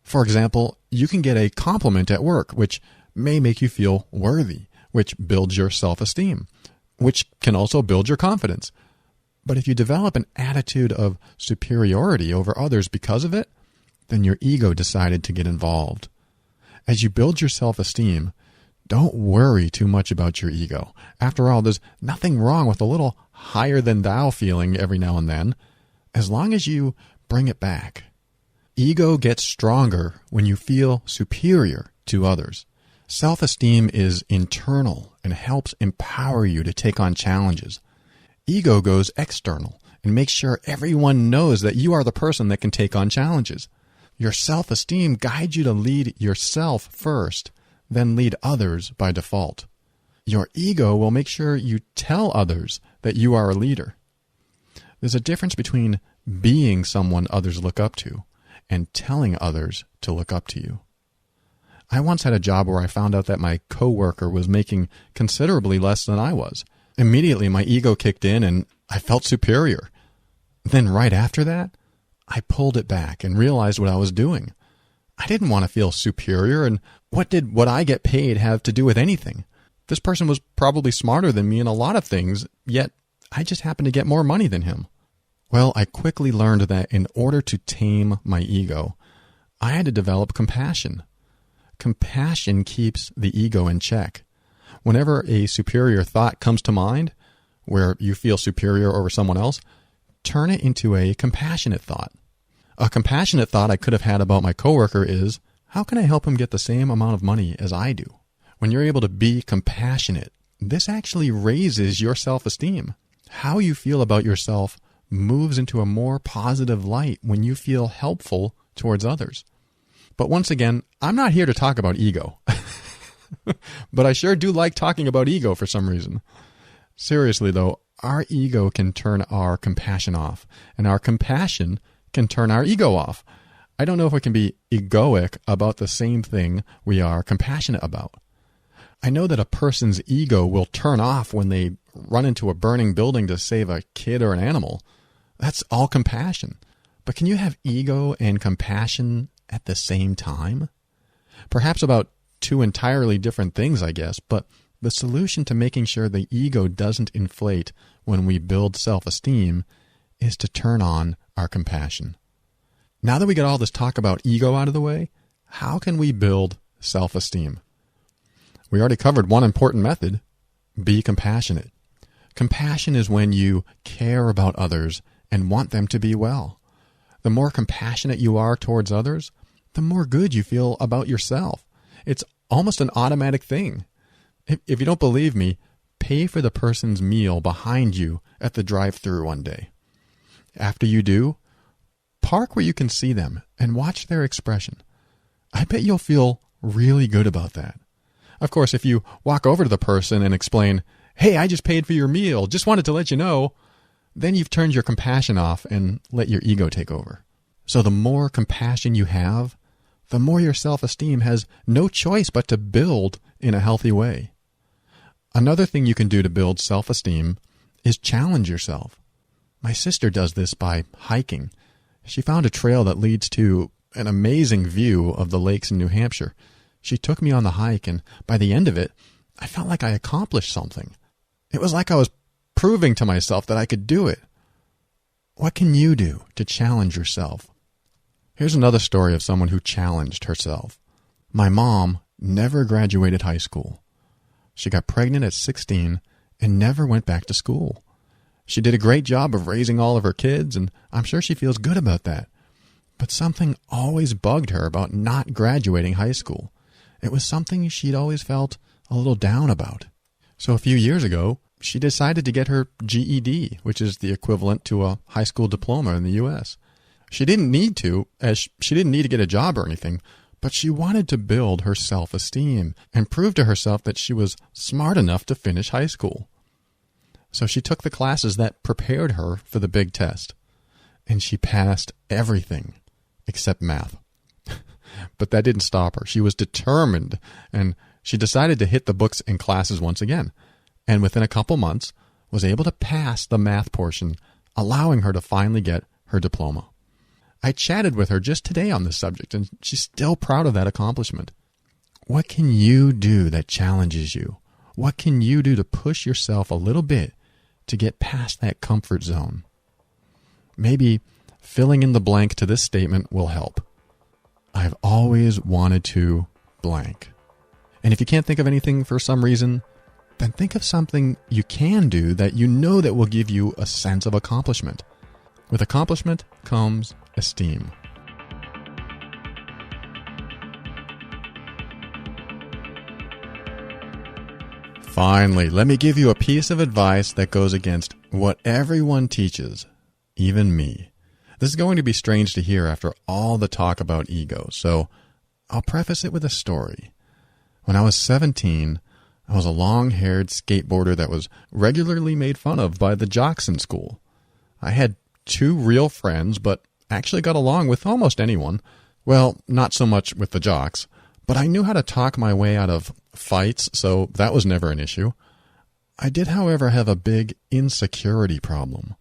For example, you can get a compliment at work, which may make you feel worthy, which builds your self-esteem, which can also build your confidence. But if you develop an attitude of superiority over others because of it, then your ego decided to get involved. As you build your self-esteem, Don't worry too much about your ego. After all, there's nothing wrong with a little higher than thou feeling every now and then, as long as you bring it back. Ego gets stronger when you feel superior to others. Self-esteem is internal and helps empower you to take on challenges. Ego goes external and makes sure everyone knows that you are the person that can take on challenges. Your self-esteem guides you to lead yourself first, then lead others by default. Your ego will make sure you tell others that you are a leader. There's a difference between being someone others look up to and telling others to look up to you. I once had a job where I found out that my coworker was making considerably less than I was. Immediately, my ego kicked in and I felt superior. Then right after that, I pulled it back and realized what I was doing. I didn't want to feel superior, and what did what I get paid have to do with anything? This person was probably smarter than me in a lot of things, yet I just happened to get more money than him. Well, I quickly learned that in order to tame my ego, I had to develop compassion. Compassion keeps the ego in check. Whenever a superior thought comes to mind, where you feel superior over someone else, turn it into a compassionate thought. A compassionate thought I could have had about my coworker is, how can I help him get the same amount of money as I do? When you're able to be compassionate, this actually raises your self-esteem. How you feel about yourself moves into a more positive light when you feel helpful towards others. But once again, I'm not here to talk about ego. But I sure do like talking about ego for some reason. Seriously though, our ego can turn our compassion off, and our compassion can turn our ego off. I don't know if we can be egoic about the same thing we are compassionate about. I know that a person's ego will turn off when they run into a burning building to save a kid or an animal. That's all compassion. But can you have ego and compassion at the same time? Perhaps about two entirely different things, I guess, but the solution to making sure the ego doesn't inflate when we build self-esteem is to turn on our compassion. Now that we got all this talk about ego out of the way, how can we build self-esteem? We already covered one important method: be compassionate. Compassion is when you care about others and want them to be well. The more compassionate you are towards others, the more good you feel about yourself. It's almost an automatic thing. If you don't believe me, pay for the person's meal behind you at the drive-thru one day. After you do, park where you can see them and watch their expression. I bet you'll feel really good about that. Of course, if you walk over to the person and explain, "Hey, I just paid for your meal, just wanted to let you know," then you've turned your compassion off and let your ego take over. So the more compassion you have, the more your self-esteem has no choice but to build in a healthy way. Another thing you can do to build self-esteem is challenge yourself. My sister does this by hiking. She found a trail that leads to an amazing view of the lakes in New Hampshire. She took me on the hike, and by the end of it, I felt like I accomplished something. It was like I was proving to myself that I could do it. What can you do to challenge yourself? Here's another story of someone who challenged herself. My mom never graduated high school. She got pregnant at 16 and never went back to school. She did a great job of raising all of her kids, and I'm sure she feels good about that. But something always bugged her about not graduating high school. It was something she'd always felt a little down about. So a few years ago, she decided to get her GED, which is the equivalent to a high school diploma in the U.S. She didn't need to, as she didn't need to get a job or anything, but she wanted to build her self-esteem and prove to herself that she was smart enough to finish high school. So she took the classes that prepared her for the big test, and she passed everything except math. But that didn't stop her. She was determined, and she decided to hit the books and classes once again, and within a couple months was able to pass the math portion, allowing her to finally get her diploma. I chatted with her just today on this subject, and she's still proud of that accomplishment. What can you do that challenges you? What can you do to push yourself a little bit to get past that comfort zone? Maybe filling in the blank to this statement will help. I've always wanted to blank. And if you can't think of anything for some reason, then think of something you can do that you know that will give you a sense of accomplishment. With accomplishment comes esteem. Finally, let me give you a piece of advice that goes against what everyone teaches, even me. This is going to be strange to hear after all the talk about ego, so I'll preface it with a story. When I was 17, I was a long-haired skateboarder that was regularly made fun of by the jocks in school. I had 2 real friends, but actually got along with almost anyone. Well, not so much with the jocks, but I knew how to talk my way out of fights, so that was never an issue. I did, however, have a big insecurity problem.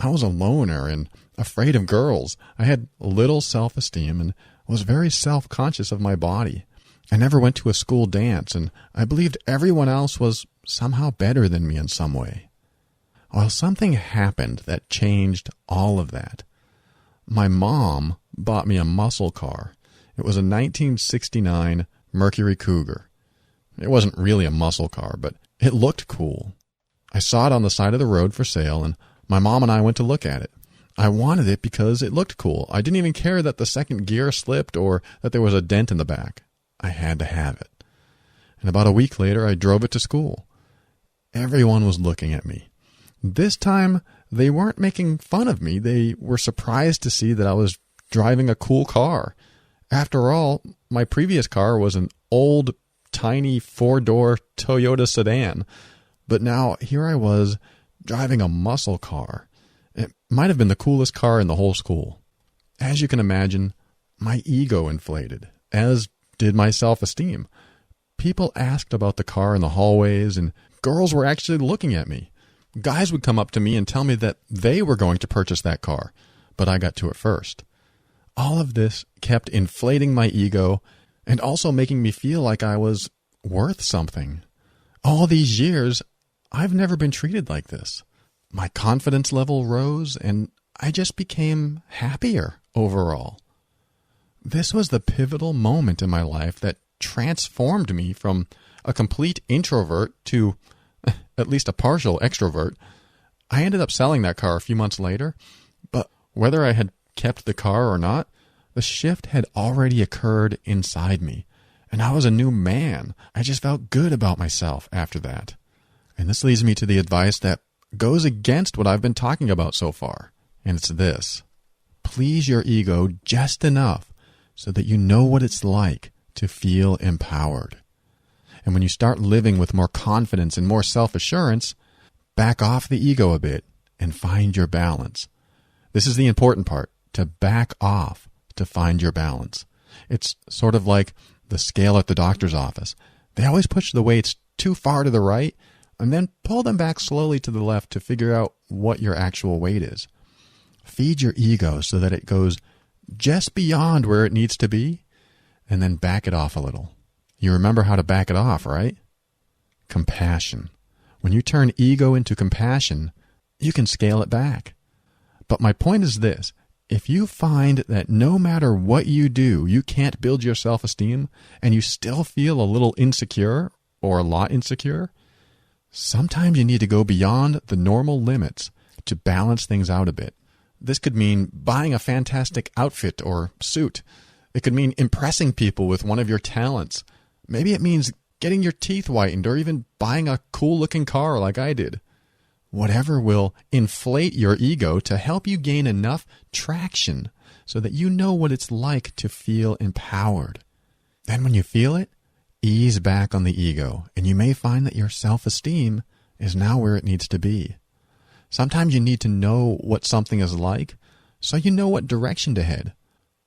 I was a loner and afraid of girls. I had little self-esteem and was very self-conscious of my body. I never went to a school dance, and I believed everyone else was somehow better than me in some way. Well, something happened that changed all of that. My mom bought me a muscle car. It was a 1969 Mercury Cougar. It wasn't really a muscle car, but it looked cool. I saw it on the side of the road for sale, and my mom and I went to look at it. I wanted it because it looked cool. I didn't even care that the second gear slipped or that there was a dent in the back. I had to have it. And about a week later, I drove it to school. Everyone was looking at me. This time, they weren't making fun of me. They were surprised to see that I was driving a cool car. After all, my previous car was an old, tiny 4-door Toyota sedan. But now, here I was, driving a muscle car. It might have been the coolest car in the whole school. As you can imagine, my ego inflated, as did my self-esteem. People asked about the car in the hallways, and girls were actually looking at me. Guys would come up to me and tell me that they were going to purchase that car, but I got to it first. All of this kept inflating my ego and also making me feel like I was worth something. All these years, I've never been treated like this. My confidence level rose, and I just became happier overall. This was the pivotal moment in my life that transformed me from a complete introvert to at least a partial extrovert. I ended up selling that car a few months later, but whether I had kept the car or not, the shift had already occurred inside me, and I was a new man. I just felt good about myself after that. And this leads me to the advice that goes against what I've been talking about so far, and it's this. Please your ego just enough so that you know what it's like to feel empowered. And when you start living with more confidence and more self-assurance, back off the ego a bit and find your balance. This is the important part, to back off to find your balance. It's sort of like the scale at the doctor's office. They always push the weights too far to the right and then pull them back slowly to the left to figure out what your actual weight is. Feed your ego so that it goes just beyond where it needs to be, and then back it off a little. You remember how to back it off, right? Compassion. When you turn ego into compassion, you can scale it back. But my point is this. If you find that no matter what you do, you can't build your self-esteem, and you still feel a little insecure or a lot insecure, sometimes you need to go beyond the normal limits to balance things out a bit. This could mean buying a fantastic outfit or suit. It could mean impressing people with one of your talents. Maybe it means getting your teeth whitened or even buying a cool-looking car like I did. Whatever will inflate your ego to help you gain enough traction so that you know what it's like to feel empowered. Then when you feel it, ease back on the ego, and you may find that your self-esteem is now where it needs to be. Sometimes you need to know what something is like so you know what direction to head.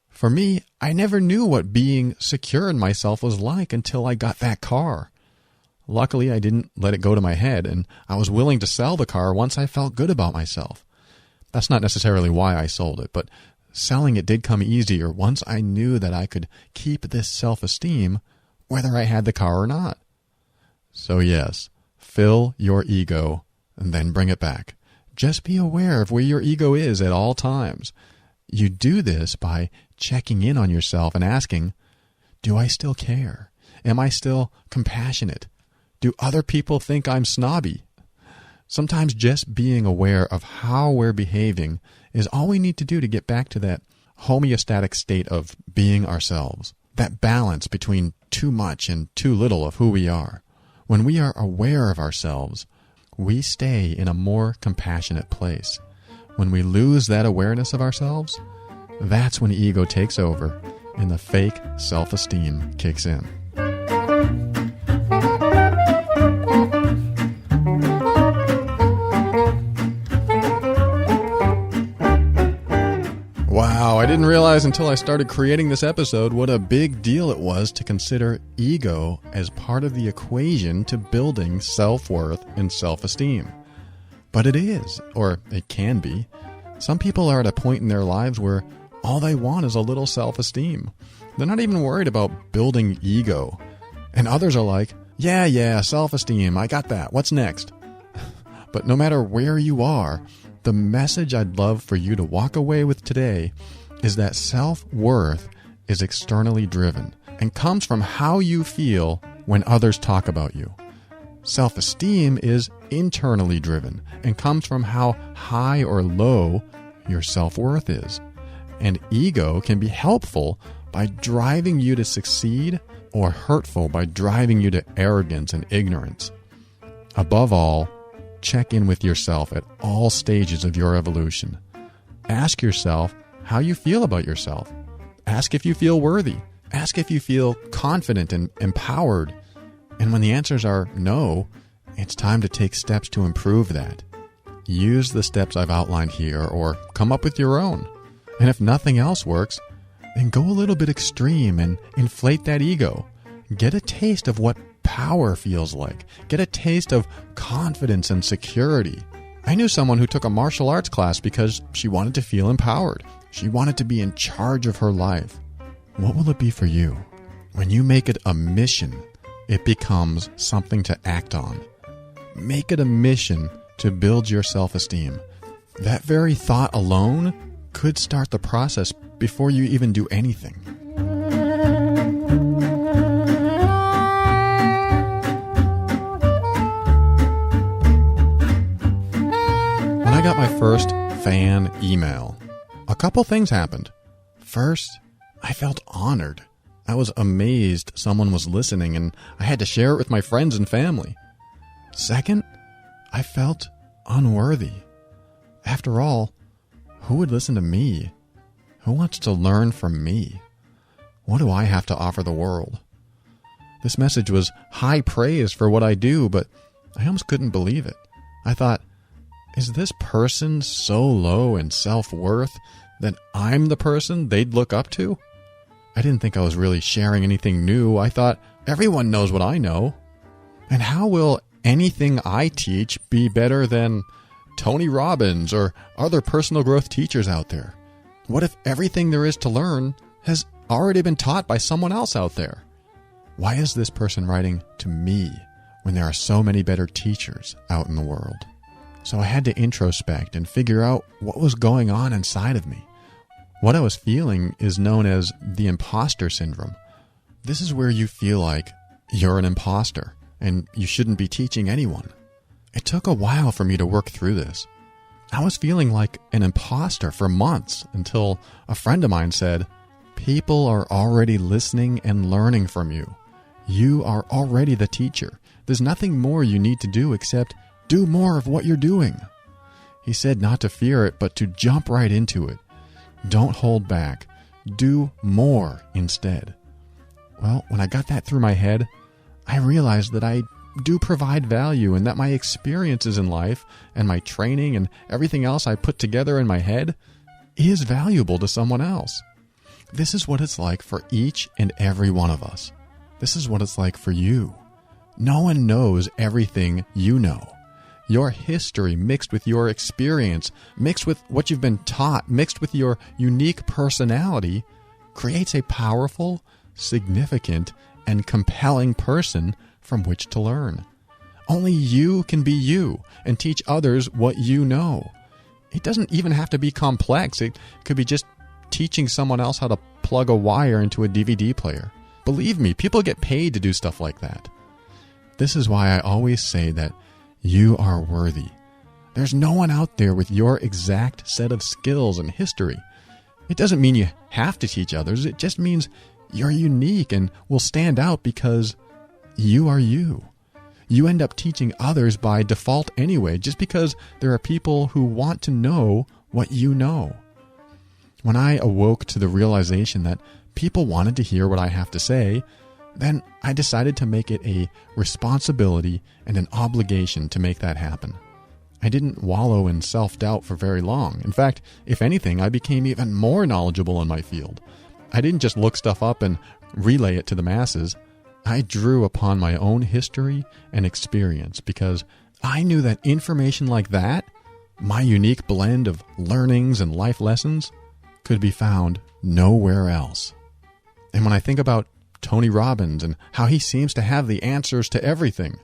For me, I never knew what being secure in myself was like until I got that car. Luckily, I didn't let it go to my head, and I was willing to sell the car once I felt good about myself. That's not necessarily why I sold it, but selling it did come easier once I knew that I could keep this self-esteem whether I had the car or not. So yes, fill your ego and then bring it back. Just be aware of where your ego is at all times. You do this by checking in on yourself and asking, do I still care? Am I still compassionate? Do other people think I'm snobby? Sometimes just being aware of how we're behaving is all we need to do to get back to that homeostatic state of being ourselves, that balance between too much and too little of who we are. When we are aware of ourselves, we stay in a more compassionate place. When we lose that awareness of ourselves, that's when ego takes over and the fake self-esteem kicks in. Wow, I didn't realize until I started creating this episode what a big deal it was to consider ego as part of the equation to building self-worth and self-esteem. But it is, or it can be. Some people are at a point in their lives where all they want is a little self-esteem. They're not even worried about building ego. And others are like, yeah, self-esteem, I got that. What's next? But no matter where you are, the message I'd love for you to walk away with today is that self-worth is externally driven and comes from how you feel when others talk about you. Self-esteem is internally driven and comes from how high or low your self-worth is. And ego can be helpful by driving you to succeed or hurtful by driving you to arrogance and ignorance. Above all, check in with yourself at all stages of your evolution. Ask yourself how you feel about yourself. Ask if you feel worthy. Ask if you feel confident and empowered. And when the answers are no, it's time to take steps to improve that. Use the steps I've outlined here or come up with your own. And if nothing else works, then go a little bit extreme and inflate that ego. Get a taste of what power feels like. Get a taste of confidence and security. I knew someone who took a martial arts class because she wanted to feel empowered. She wanted to be in charge of her life. What will it be for you? When you make it a mission, it becomes something to act on. Make it a mission to build your self-esteem. That very thought alone could start the process before you even do anything. When I got my first fan email, a couple things happened. First, I felt honored. I was amazed someone was listening and I had to share it with my friends and family. Second, I felt unworthy. After all, who would listen to me? Who wants to learn from me? What do I have to offer the world? This message was high praise for what I do, but I almost couldn't believe it. I thought, is this person so low in self-worth that I'm the person they'd look up to? I didn't think I was really sharing anything new. I thought, everyone knows what I know. And how will anything I teach be better than Tony Robbins or other personal growth teachers out there? What if everything there is to learn has already been taught by someone else out there? Why is this person writing to me when there are so many better teachers out in the world? So I had to introspect and figure out what was going on inside of me. What I was feeling is known as the Imposter Syndrome. This is where you feel like you're an imposter and you shouldn't be teaching anyone. It took a while for me to work through this. I was feeling like an imposter for months until a friend of mine said, "People are already listening and learning from you. You are already the teacher. There's nothing more you need to do except do more of what you're doing." He said not to fear it, but to jump right into it. Don't hold back. Do more instead. Well, when I got that through my head, I realized that I do provide value and that my experiences in life and my training and everything else I put together in my head is valuable to someone else. This is what it's like for each and every one of us. This is what it's like for you. No one knows everything you know. Your history mixed with your experience, mixed with what you've been taught, mixed with your unique personality, creates a powerful, significant, and compelling person from which to learn. Only you can be you and teach others what you know. It doesn't even have to be complex. It could be just teaching someone else how to plug a wire into a DVD player. Believe me, people get paid to do stuff like that. This is why I always say that you are worthy. There's no one out there with your exact set of skills and history. It doesn't mean you have to teach others. It just means you're unique and will stand out because you are you. You end up teaching others by default anyway, just because there are people who want to know what you know. When I awoke to the realization that people wanted to hear what I have to say, then I decided to make it a responsibility and an obligation to make that happen. I didn't wallow in self-doubt for very long. In fact, if anything, I became even more knowledgeable in my field. I didn't just look stuff up and relay it to the masses. I drew upon my own history and experience because I knew that information like that, my unique blend of learnings and life lessons, could be found nowhere else. And when I think about Tony Robbins and how he seems to have the answers to everything,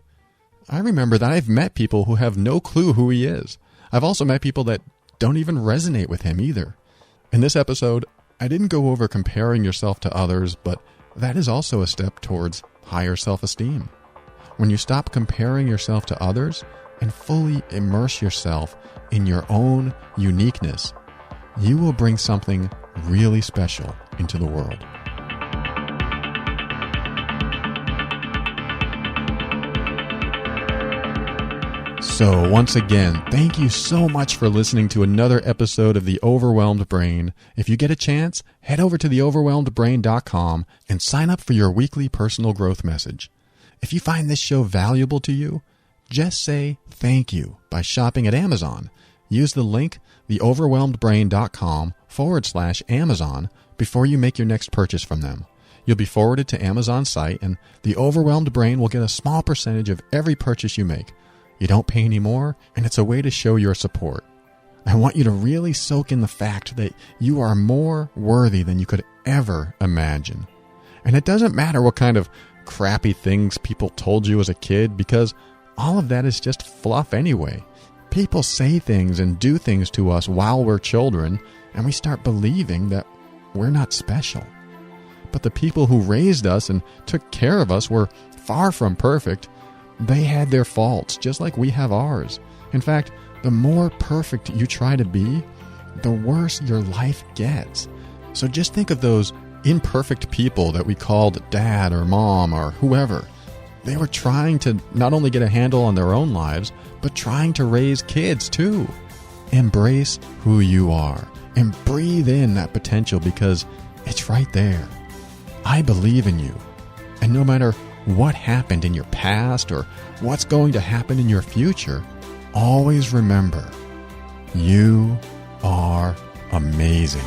I remember that I've met people who have no clue who he is. I've also met people that don't even resonate with him either. In this episode, I didn't go over comparing yourself to others, but that is also a step towards higher self-esteem. When you stop comparing yourself to others and fully immerse yourself in your own uniqueness, you will bring something really special into the world. So once again, thank you so much for listening to another episode of The Overwhelmed Brain. If you get a chance, head over to theoverwhelmedbrain.com and sign up for your weekly personal growth message. If you find this show valuable to you, just say thank you by shopping at Amazon. Use the link theoverwhelmedbrain.com/Amazon before you make your next purchase from them. You'll be forwarded to Amazon's site, and The Overwhelmed Brain will get a small percentage of every purchase you make. You don't pay any more, and it's a way to show your support. I want you to really soak in the fact that you are more worthy than you could ever imagine. And it doesn't matter what kind of crappy things people told you as a kid, because all of that is just fluff anyway. People say things and do things to us while we're children, and we start believing that we're not special. But the people who raised us and took care of us were far from perfect. They had their faults, just like we have ours. In fact, the more perfect you try to be, the worse your life gets. So just think of those imperfect people that we called dad or mom or whoever. They were trying to not only get a handle on their own lives, but trying to raise kids too. Embrace who you are and breathe in that potential because it's right there. I believe in you. And no matter what happened in your past or what's going to happen in your future, always remember, you are amazing.